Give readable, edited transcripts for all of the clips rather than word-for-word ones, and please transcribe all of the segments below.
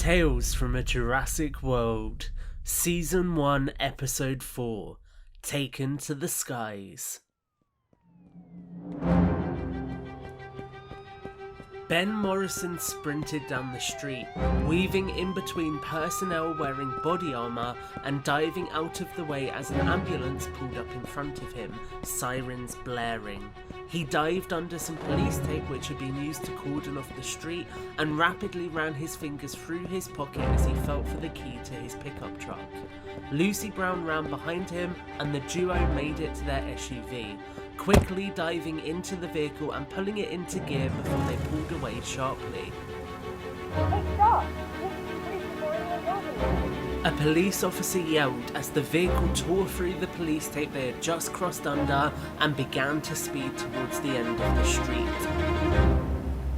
Tales from a Jurassic World, Season 1, Episode 4, Taken to the Skies. Ben Morrison sprinted down the street, weaving in between personnel wearing body armour and diving out of the way as an ambulance pulled up in front of him, sirens blaring. He dived under some police tape which had been used to cordon off the street and rapidly ran his fingers through his pocket as he felt for the key to his pickup truck. Lucy Brown ran behind him and the duo made it to their SUV, quickly diving into the vehicle and pulling it into gear before they pulled away sharply. Hey, stop! A police officer yelled as the vehicle tore through the police tape they had just crossed under and began to speed towards the end of the street.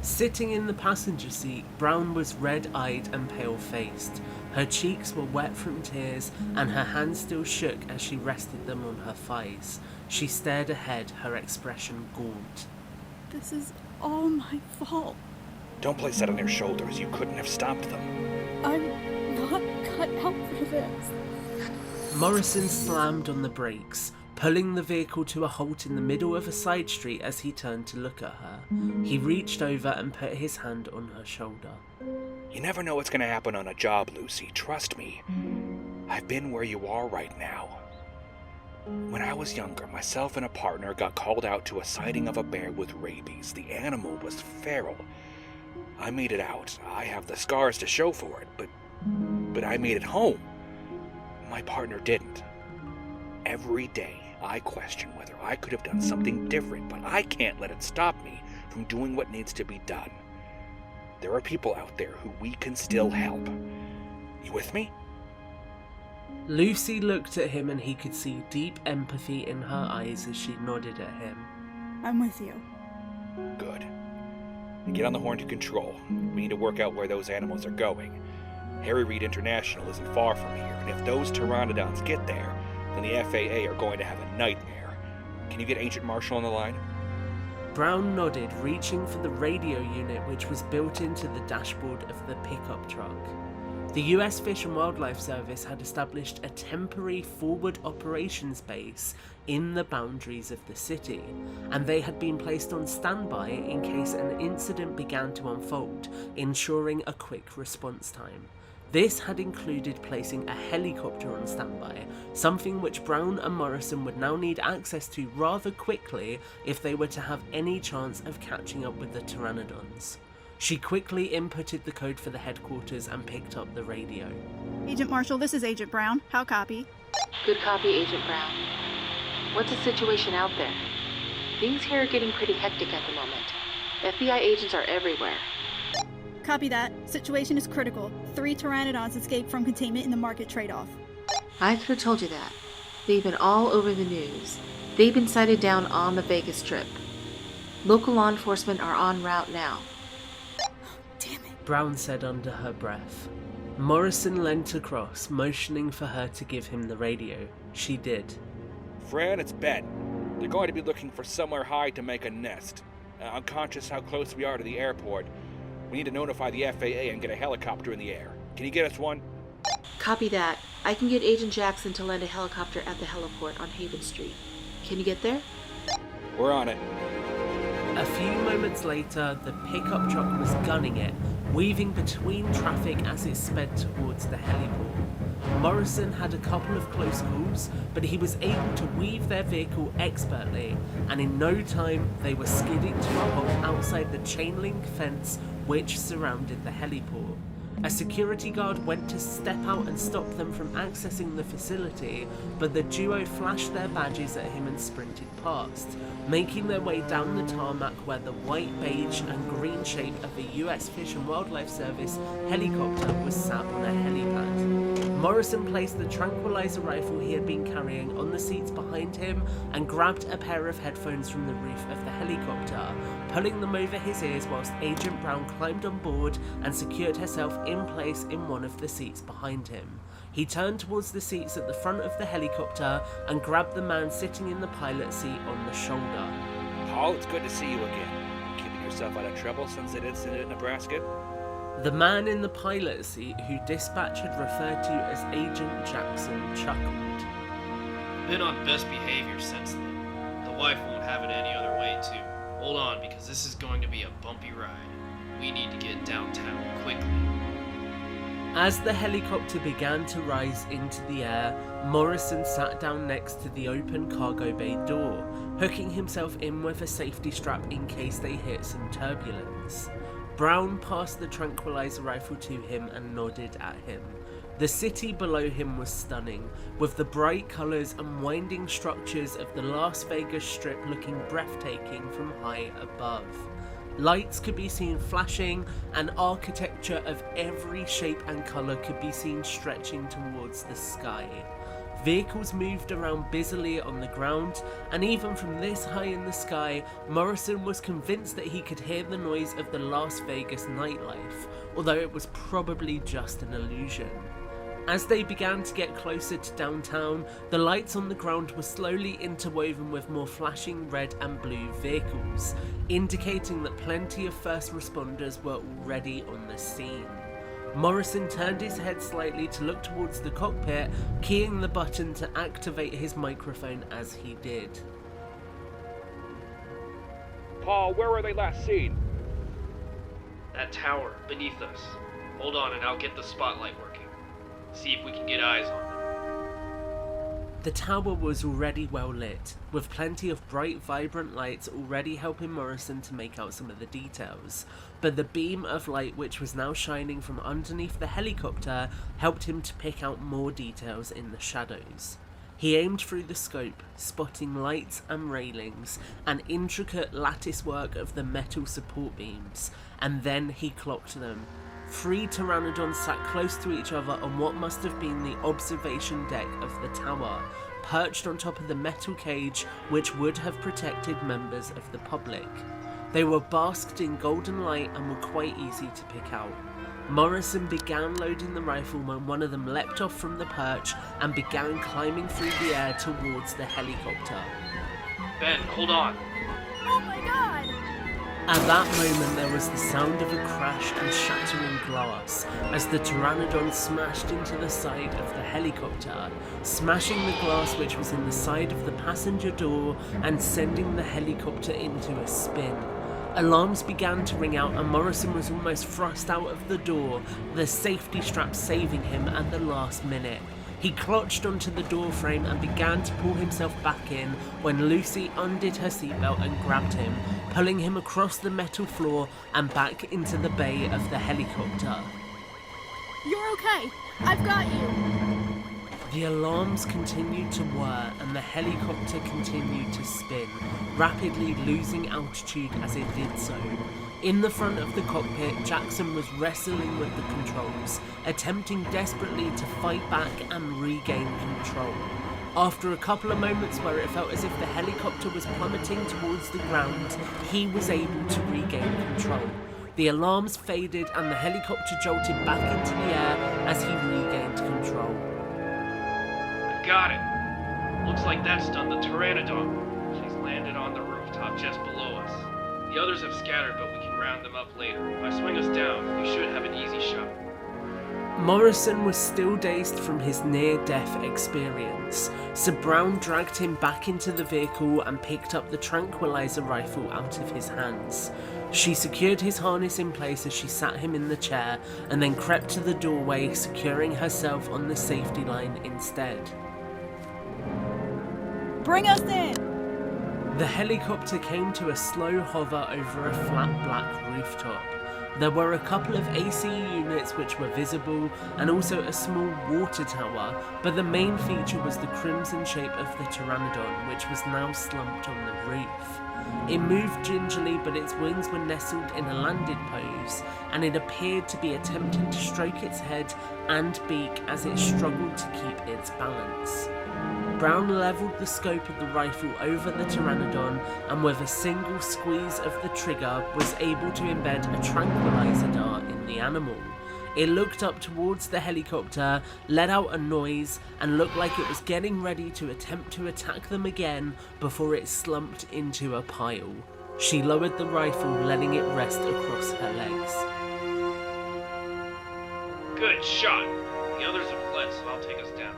Sitting in the passenger seat, Brown was red-eyed and pale-faced. Her cheeks were wet from tears and her hands still shook as she rested them on her thighs. She stared ahead, her expression gaunt. This is all my fault. Don't place that on their shoulders. You couldn't have stopped them. I'm not cut out for this. Morrison slammed on the brakes, pulling the vehicle to a halt in the middle of a side street as he turned to look at her. He reached over and put his hand on her shoulder. You never know what's going to happen on a job, Lucy. Trust me. I've been where you are right now. When I was younger, myself and a partner got called out to a sighting of a bear with rabies. The animal was feral. I made it out. I have the scars to show for it, but I made it home. My partner didn't. Every day, I question whether I could have done something different, but I can't let it stop me from doing what needs to be done. There are people out there who we can still help. You with me? Lucy looked at him and he could see deep empathy in her eyes as she nodded at him. I'm with you. Good. Get on the horn to control. We need to work out where those animals are going. Harry Reid International isn't far from here, and if those pteranodons get there, then the FAA are going to have a nightmare. Can you get Agent Marshall on the line? Brown nodded, reaching for the radio unit which was built into the dashboard of the pickup truck. The US Fish and Wildlife Service had established a temporary forward operations base in the boundaries of the city, and they had been placed on standby in case an incident began to unfold, ensuring a quick response time. This had included placing a helicopter on standby, something which Brown and Morrison would now need access to rather quickly if they were to have any chance of catching up with the pteranodons. She quickly inputted the code for the headquarters and picked up the radio. Agent Marshall, this is Agent Brown. How copy? Good copy, Agent Brown. What's the situation out there? Things here are getting pretty hectic at the moment. FBI agents are everywhere. Copy that. Situation is critical. 3 pteranodons escaped from containment in the market trade-off. I could have told you that. They've been all over the news. They've been sighted down on the Vegas Strip. Local law enforcement are en route now. Damn it. Brown said under her breath. Morrison leant across, motioning for her to give him the radio. She did. Fran, it's Ben. They're going to be looking for somewhere high to make a nest. I'm conscious how close we are to the airport. We need to notify the FAA and get a helicopter in the air. Can you get us one? Copy that. I can get Agent Jackson to land a helicopter at the heliport on Haven Street. Can you get there? We're on it. A few moments later, the pickup truck was gunning it, weaving between traffic as it sped towards the heliport. Morrison had a couple of close calls, but he was able to weave their vehicle expertly, and in no time they were skidding to a halt outside the chain link fence which surrounded the heliport. A security guard went to step out and stop them from accessing the facility, but the duo flashed their badges at him and sprinted past, making their way down the tarmac where the white, beige and green shape of the US Fish and Wildlife Service helicopter was sat on a helipad. Morrison placed the tranquilizer rifle he had been carrying on the seats behind him and grabbed a pair of headphones from the roof of the helicopter, pulling them over his ears whilst Agent Brown climbed on board and secured herself in place in one of the seats behind him. He turned towards the seats at the front of the helicopter and grabbed the man sitting in the pilot seat on the shoulder. Paul, it's good to see you again. Keeping yourself out of trouble since that incident in Nebraska? The man in the pilot seat, who dispatch had referred to as Agent Jackson, chuckled. Been on best behavior since then. The wife won't have it any other way, too. Hold on, because this is going to be a bumpy ride. We need to get downtown quickly. As the helicopter began to rise into the air, Morrison sat down next to the open cargo bay door, hooking himself in with a safety strap in case they hit some turbulence. Brown passed the tranquilizer rifle to him and nodded at him. The city below him was stunning, with the bright colours and winding structures of the Las Vegas Strip looking breathtaking from high above. Lights could be seen flashing, and architecture of every shape and colour could be seen stretching towards the sky. Vehicles moved around busily on the ground, and even from this high in the sky, Morrison was convinced that he could hear the noise of the Las Vegas nightlife, although it was probably just an illusion. As they began to get closer to downtown, the lights on the ground were slowly interwoven with more flashing red and blue vehicles, indicating that plenty of first responders were already on the scene. Morrison turned his head slightly to look towards the cockpit, keying the button to activate his microphone as he did. Paul, where were they last seen? That tower, beneath us. Hold on and I'll get the spotlight working. See if we can get eyes on them. The tower was already well lit, with plenty of bright, vibrant lights already helping Morrison to make out some of the details, but the beam of light which was now shining from underneath the helicopter helped him to pick out more details in the shadows. He aimed through the scope, spotting lights and railings, and intricate lattice work of the metal support beams, and then he clocked them. 3 pteranodons sat close to each other on what must have been the observation deck of the tower, perched on top of the metal cage which would have protected members of the public. They were basked in golden light and were quite easy to pick out. Morrison began loading the rifle when one of them leapt off from the perch and began climbing through the air towards the helicopter. Ben, hold on. Oh my god! At that moment there was the sound of a crash and shattering glass as the pteranodon smashed into the side of the helicopter, smashing the glass which was in the side of the passenger door and sending the helicopter into a spin. Alarms began to ring out and Morrison was almost thrust out of the door, the safety strap saving him at the last minute. He clutched onto the door frame and began to pull himself back in when Lucy undid her seatbelt and grabbed him, pulling him across the metal floor and back into the bay of the helicopter. You're okay. I've got you. The alarms continued to whir and the helicopter continued to spin, rapidly losing altitude as it did so. In the front of the cockpit, Jackson was wrestling with the controls, attempting desperately to fight back and regain control. After a couple of moments where it felt as if the helicopter was plummeting towards the ground, he was able to regain control. The alarms faded and the helicopter jolted back into the air as he regained control. I've got it. Looks like that's done the pteranodon. She's landed on the rooftop just below us. The others have scattered, but we can round them up later. If I swing us down, we should have an easy shot. Morrison was still dazed from his near-death experience, so Brown dragged him back into the vehicle and picked up the tranquilizer rifle out of his hands. She secured his harness in place as she sat him in the chair and then crept to the doorway, securing herself on the safety line instead. Bring us in! The helicopter came to a slow hover over a flat black rooftop. There were a couple of AC units which were visible and also a small water tower, but the main feature was the crimson shape of the pteranodon, which was now slumped on the roof. It moved gingerly, but its wings were nestled in a landed pose, and it appeared to be attempting to stroke its head and beak as it struggled to keep its balance. Brown levelled the scope of the rifle over the pteranodon and with a single squeeze of the trigger was able to embed a tranquilizer dart in the animal. It looked up towards the helicopter, let out a noise, and looked like it was getting ready to attempt to attack them again before it slumped into a pile. She lowered the rifle, letting it rest across her legs. Good shot. The others have fled, so I'll take us down.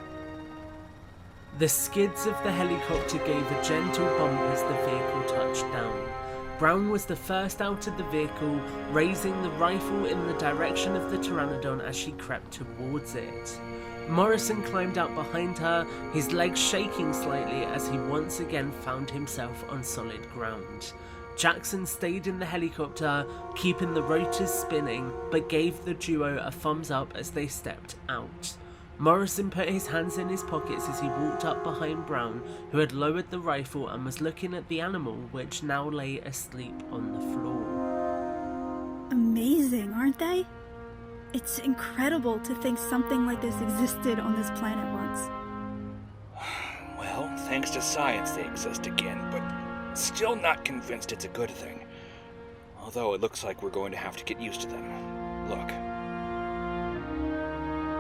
The skids of the helicopter gave a gentle bump as the vehicle touched down. Brown was the first out of the vehicle, raising the rifle in the direction of the pteranodon as she crept towards it. Morrison climbed out behind her, his legs shaking slightly as he once again found himself on solid ground. Jackson stayed in the helicopter, keeping the rotors spinning, but gave the duo a thumbs up as they stepped out. Morrison put his hands in his pockets as he walked up behind Brown, who had lowered the rifle and was looking at the animal, which now lay asleep on the floor. Amazing, aren't they? It's incredible to think something like this existed on this planet once. Well, thanks to science they exist again, but still not convinced it's a good thing. Although it looks like we're going to have to get used to them. Look.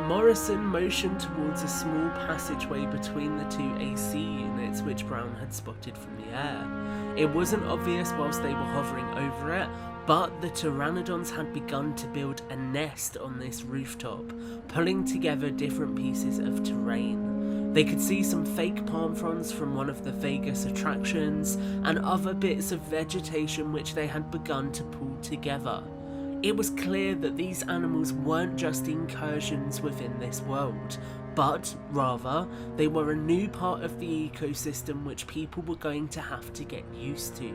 Morrison motioned towards a small passageway between the two AC units which Brown had spotted from the air. It wasn't obvious whilst they were hovering over it, but the pteranodons had begun to build a nest on this rooftop, pulling together different pieces of terrain. They could see some fake palm fronds from one of the Vegas attractions, and other bits of vegetation which they had begun to pull together. It was clear that these animals weren't just incursions within this world, but rather they were a new part of the ecosystem which people were going to have to get used to.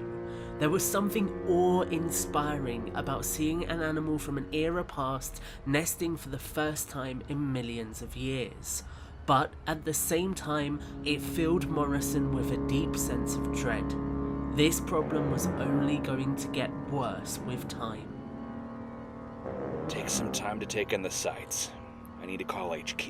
There was something awe-inspiring about seeing an animal from an era past nesting for the first time in millions of years. But at the same time, it filled Morrison with a deep sense of dread. This problem was only going to get worse with time. Takes some time to take in the sights. I need to call HQ.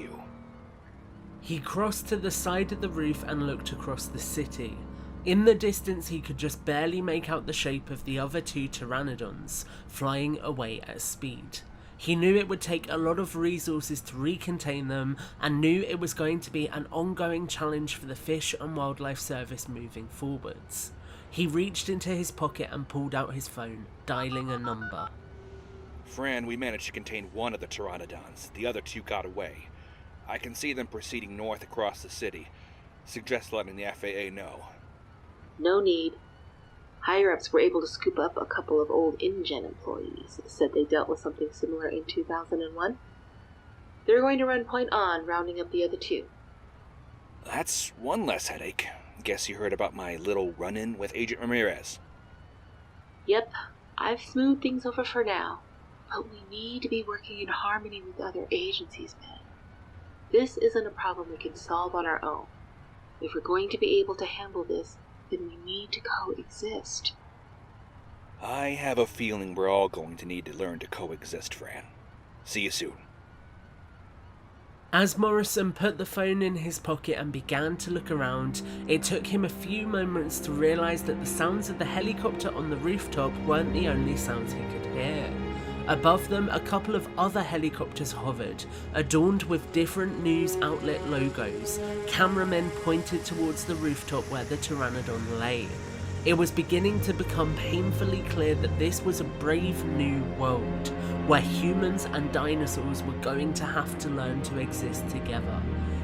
He crossed to the side of the roof and looked across the city. In the distance he could just barely make out the shape of the other two pteranodons, flying away at speed. He knew it would take a lot of resources to recontain them, and knew it was going to be an ongoing challenge for the Fish and Wildlife Service moving forwards. He reached into his pocket and pulled out his phone, dialing a number. Fran, we managed to contain one of the pteranodons. The other two got away. I can see them proceeding north across the city. Suggest letting the FAA know. No need. Higher-ups were able to scoop up a couple of old InGen employees, said they dealt with something similar in 2001. They're going to run point on, rounding up the other two. That's one less headache. Guess you heard about my little run-in with Agent Ramirez. Yep, I've smoothed things over for now, but we need to be working in harmony with other agencies, man. This isn't a problem we can solve on our own. If we're going to be able to handle this, then we need to coexist. I have a feeling we're all going to need to learn to coexist, Fran. See you soon. As Morrison put the phone in his pocket and began to look around, it took him a few moments to realise that the sounds of the helicopter on the rooftop weren't the only sounds he could hear. Above them, a couple of other helicopters hovered, adorned with different news outlet logos. Cameramen pointed towards the rooftop where the pteranodon lay. It was beginning to become painfully clear that this was a brave new world, where humans and dinosaurs were going to have to learn to exist together.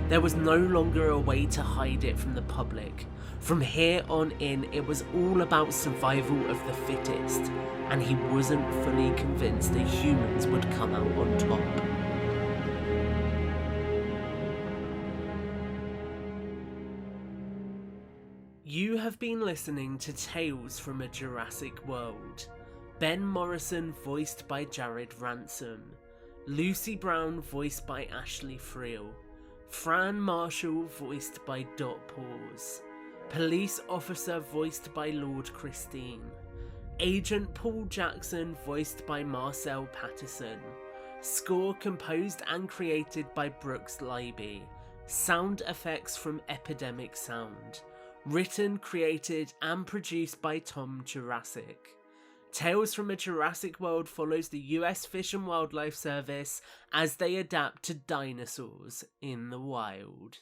There was no longer a way to hide it from the public. From here on in, it was all about survival of the fittest, and he wasn't fully convinced that humans would come out on top. You have been listening to Tales from a Jurassic World. Ben Morrison voiced by Jared Ransom. Lucy Brown voiced by Ashley Friel. Fran Marshall voiced by Dot Pause. Police Officer voiced by Lord Christine. Agent Paul Jackson voiced by Marcel Patterson. Score composed and created by Brooks Leiby. Sound effects from Epidemic Sound. Written, created and produced by Tom Jurassic. Tales from a Jurassic World follows the US Fish and Wildlife Service as they adapt to dinosaurs in the wild.